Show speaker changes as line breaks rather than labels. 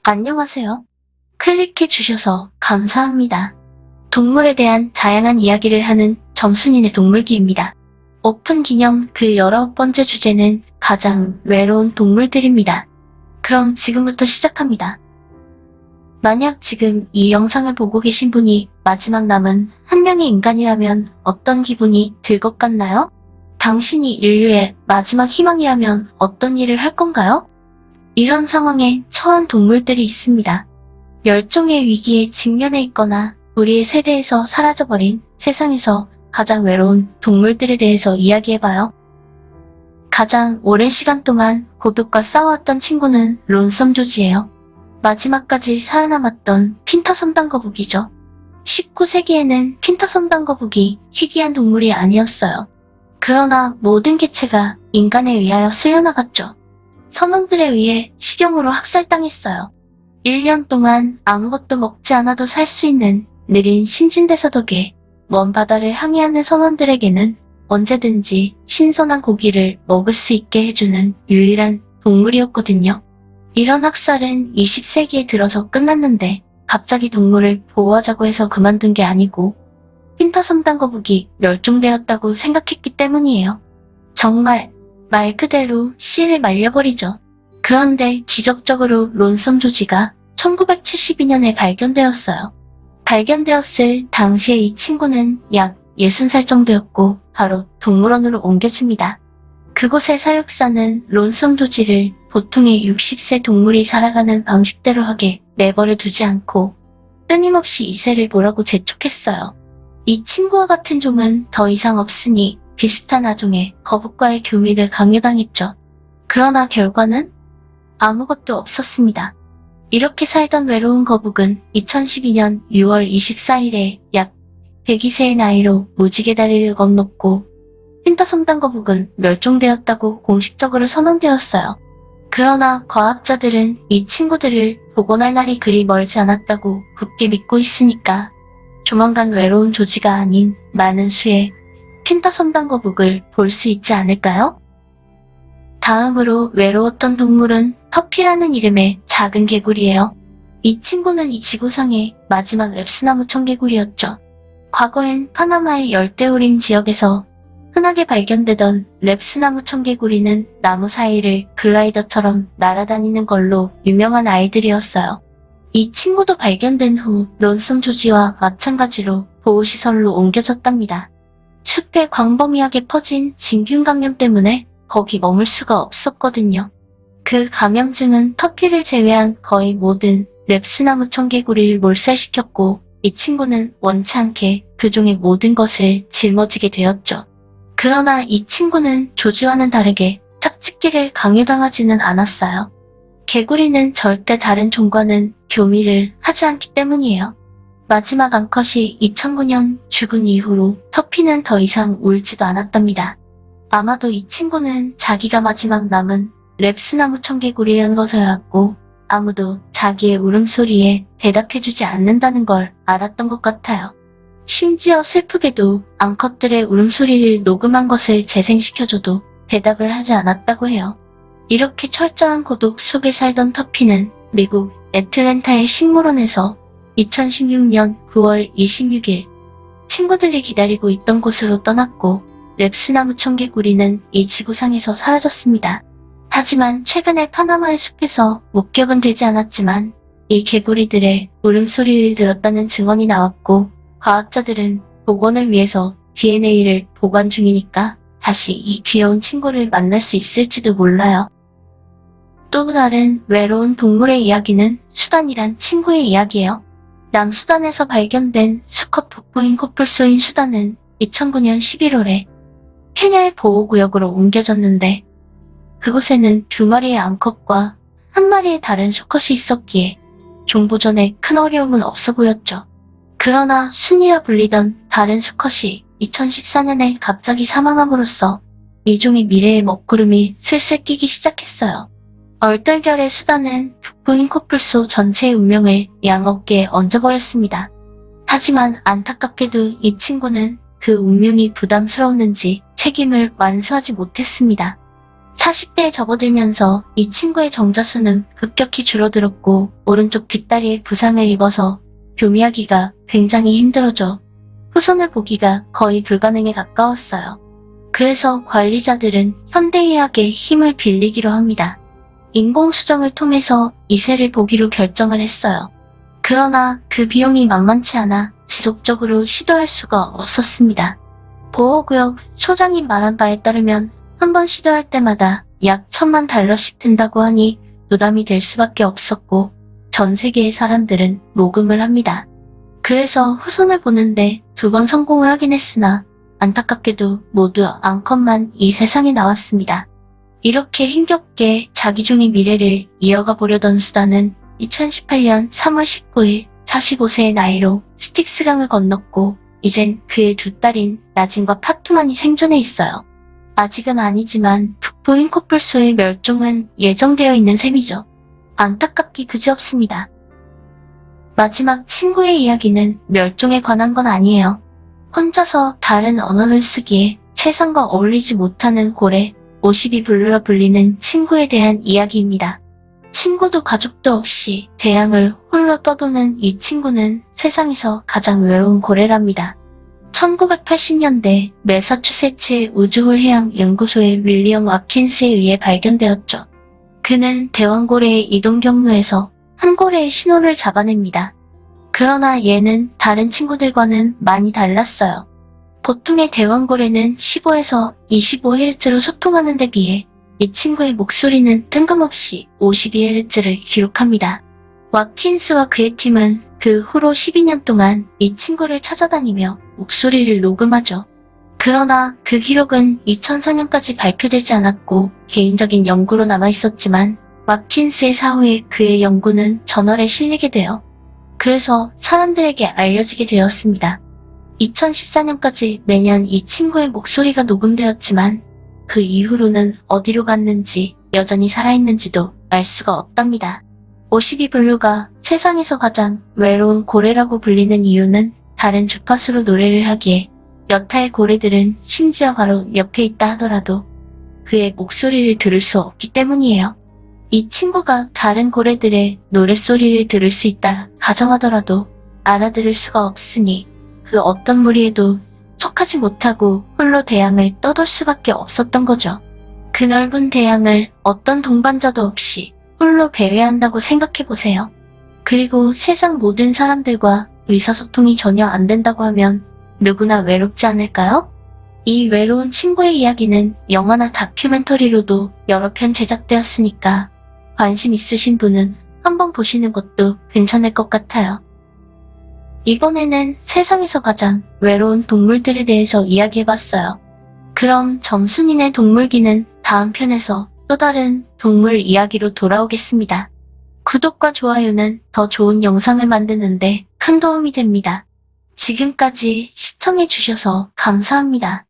안녕하세요. 클릭해 주셔서 감사합니다. 동물에 대한 다양한 이야기를 하는 점순이네 동물기입니다. 오픈 기념 그 19번째 주제는 가장 외로운 동물들입니다. 그럼 지금부터 시작합니다. 만약 지금 이 영상을 보고 계신 분이 마지막 남은 한 명의 인간이라면 어떤 기분이 들 것 같나요? 당신이 인류의 마지막 희망이라면 어떤 일을 할 건가요? 이런 상황에 처한 동물들이 있습니다. 멸종의 위기에 직면해 있거나 우리의 세대에서 사라져버린 세상에서 가장 외로운 동물들에 대해서 이야기해봐요. 가장 오랜 시간 동안 고독과 싸워왔던 친구는 론섬 조지예요. 마지막까지 살아남았던 핀터 섬단거북이죠. 19세기에는 핀터 섬단거북이 희귀한 동물이 아니었어요. 그러나 모든 개체가 인간에 의하여 쓸려나갔죠. 선원들에 의해 식용으로 학살당했어요. 1년 동안 아무것도 먹지 않아도 살 수 있는 느린 신진대사 덕에 먼 바다를 항해하는 선원들에게는 언제든지 신선한 고기를 먹을 수 있게 해주는 유일한 동물이었거든요. 이런 학살은 20세기에 들어서 끝났는데 갑자기 동물을 보호하자고 해서 그만둔 게 아니고 핀터 섬단거북이 멸종되었다고 생각했기 때문이에요. 정말 말 그대로 씨를 말려버리죠. 그런데 기적적으로 론섬 조지가 1972년에 발견되었어요. 발견되었을 당시에 이 친구는 약 60살 정도였고 바로 동물원으로 옮겨집니다. 그곳의 사육사는 론섬 조지를 보통의 60세 동물이 살아가는 방식대로 하게 내버려 두지 않고 끊임없이 이세를 보라고 재촉했어요. 이 친구와 같은 종은 더 이상 없으니 비슷한 아종의 거북과의 교미를 강요당했죠. 그러나 결과는 아무것도 없었습니다. 이렇게 살던 외로운 거북은 2012년 6월 24일에 약 102세의 나이로 무지개 다리를 건넜고 핀터 섬단거북은 멸종되었다고 공식적으로 선언되었어요. 그러나 과학자들은 이 친구들을 복원할 날이 그리 멀지 않았다고 굳게 믿고 있으니까 조만간 외로운 조지가 아닌 많은 수의 핀터 섬단거북을 볼 수 있지 않을까요? 다음으로 외로웠던 동물은 터피라는 이름의 작은 개구리예요. 이 친구는 이 지구상의 마지막 랩스나무 청개구리였죠. 과거엔 파나마의 열대우림 지역에서 흔하게 발견되던 랩스나무 청개구리는 나무 사이를 글라이더처럼 날아다니는 걸로 유명한 아이들이었어요. 이 친구도 발견된 후 론섬 조지와 마찬가지로 보호시설로 옮겨졌답니다. 숲에 광범위하게 퍼진 진균 감염 때문에 거기 머물 수가 없었거든요. 그 감염증은 터피를 제외한 거의 모든 랩스나무 청개구리를 몰살시켰고 이 친구는 원치 않게 그 종의 모든 것을 짊어지게 되었죠. 그러나 이 친구는 조지와는 다르게 짝짓기를 강요당하지는 않았어요. 개구리는 절대 다른 종과는 교미를 하지 않기 때문이에요. 마지막 암컷이 2009년 죽은 이후로 터피는 더 이상 울지도 않았답니다. 아마도 이 친구는 자기가 마지막 남은 랩스나무 청개구리라는 것을 알았고 아무도 자기의 울음소리에 대답해주지 않는다는 걸 알았던 것 같아요. 심지어 슬프게도 암컷들의 울음소리를 녹음한 것을 재생시켜줘도 대답을 하지 않았다고 해요. 이렇게 철저한 고독 속에 살던 터피는 미국 애틀랜타의 식물원에서 2016년 9월 26일 친구들이 기다리고 있던 곳으로 떠났고 랩스나무 청개구리는 이 지구상에서 사라졌습니다. 하지만 최근에 파나마의 숲에서 목격은 되지 않았지만 이 개구리들의 울음소리를 들었다는 증언이 나왔고 과학자들은 복원을 위해서 DNA를 보관 중이니까 다시 이 귀여운 친구를 만날 수 있을지도 몰라요. 또 다른 외로운 동물의 이야기는 수단이란 친구의 이야기예요. 남수단에서 발견된 수컷 독보인 코뿔소인 수단은 2009년 11월에 케냐의 보호구역으로 옮겨졌는데 그곳에는 2마리의 암컷과 1마리의 다른 수컷이 있었기에 종보전에 큰 어려움은 없어 보였죠. 그러나 순이라 불리던 다른 수컷이 2014년에 갑자기 사망함으로써 이 종의 미래의 먹구름이 슬슬 끼기 시작했어요. 얼떨결에 수단은 북부인 코뿔소 전체의 운명을 양 어깨에 얹어버렸습니다. 하지만 안타깝게도 이 친구는 그 운명이 부담스러웠는지 책임을 완수하지 못했습니다. 40대에 접어들면서 이 친구의 정자수는 급격히 줄어들었고 오른쪽 뒷다리에 부상을 입어서 교미하기가 굉장히 힘들어져 후손을 보기가 거의 불가능에 가까웠어요. 그래서 관리자들은 현대의학의 힘을 빌리기로 합니다. 인공수정을 통해서 이세를 보기로 결정을 했어요. 그러나 그 비용이 만만치 않아 지속적으로 시도할 수가 없었습니다. 보호구역 소장이 말한 바에 따르면 한 번 시도할 때마다 약 $10,000씩 든다고 하니 부담이 될 수밖에 없었고 전 세계의 사람들은 모금을 합니다. 그래서 후손을 보는데 2번 성공을 하긴 했으나 안타깝게도 모두 암컷만 이 세상에 나왔습니다. 이렇게 힘겹게 자기종의 미래를 이어가 보려던 수다는 2018년 3월 19일 45세의 나이로 스틱스강을 건넜고 이젠 그의 두 딸인 라진과 파투만이 생존해 있어요. 아직은 아니지만 북부인 코뿔소의 멸종은 예정되어 있는 셈이죠. 안타깝기 그지없습니다. 마지막 친구의 이야기는 멸종에 관한 건 아니에요. 혼자서 다른 언어를 쓰기에 세상과 어울리지 못하는 고래, 52블루라 불리는 친구에 대한 이야기입니다. 친구도 가족도 없이 대양을 홀로 떠도는 이 친구는 세상에서 가장 외로운 고래랍니다. 1980년대 매사추세츠 우주홀 해양 연구소의 윌리엄 와킨스에 의해 발견되었죠. 그는 대왕고래의 이동 경로에서 한 고래의 신호를 잡아냅니다. 그러나 얘는 다른 친구들과는 많이 달랐어요. 보통의 대왕고래는 15에서 25Hz로 소통하는 데 비해 이 친구의 목소리는 뜬금없이 52Hz를 기록합니다. 와킨스와 그의 팀은 그 후로 12년 동안 이 친구를 찾아다니며 목소리를 녹음하죠. 그러나 그 기록은 2004년까지 발표되지 않았고 개인적인 연구로 남아있었지만 와킨스의 사후에 그의 연구는 저널에 실리게 되어 그래서 사람들에게 알려지게 되었습니다. 2014년까지 매년 이 친구의 목소리가 녹음되었지만 그 이후로는 어디로 갔는지 여전히 살아있는지도 알 수가 없답니다. 52블루가 세상에서 가장 외로운 고래라고 불리는 이유는 다른 주파수로 노래를 하기에 여타의 고래들은 심지어 바로 옆에 있다 하더라도 그의 목소리를 들을 수 없기 때문이에요. 이 친구가 다른 고래들의 노랫소리를 들을 수 있다 가정하더라도 알아들을 수가 없으니 그 어떤 무리에도 속하지 못하고 홀로 대양을 떠돌 수밖에 없었던 거죠. 그 넓은 대양을 어떤 동반자도 없이 홀로 배회한다고 생각해보세요. 그리고 세상 모든 사람들과 의사소통이 전혀 안 된다고 하면 누구나 외롭지 않을까요? 이 외로운 친구의 이야기는 영화나 다큐멘터리로도 여러 편 제작되었으니까 관심 있으신 분은 한번 보시는 것도 괜찮을 것 같아요. 이번에는 세상에서 가장 외로운 동물들에 대해서 이야기해봤어요. 그럼 점순이네 동물기는 다음 편에서 또 다른 동물 이야기로 돌아오겠습니다. 구독과 좋아요는 더 좋은 영상을 만드는데 큰 도움이 됩니다. 지금까지 시청해주셔서 감사합니다.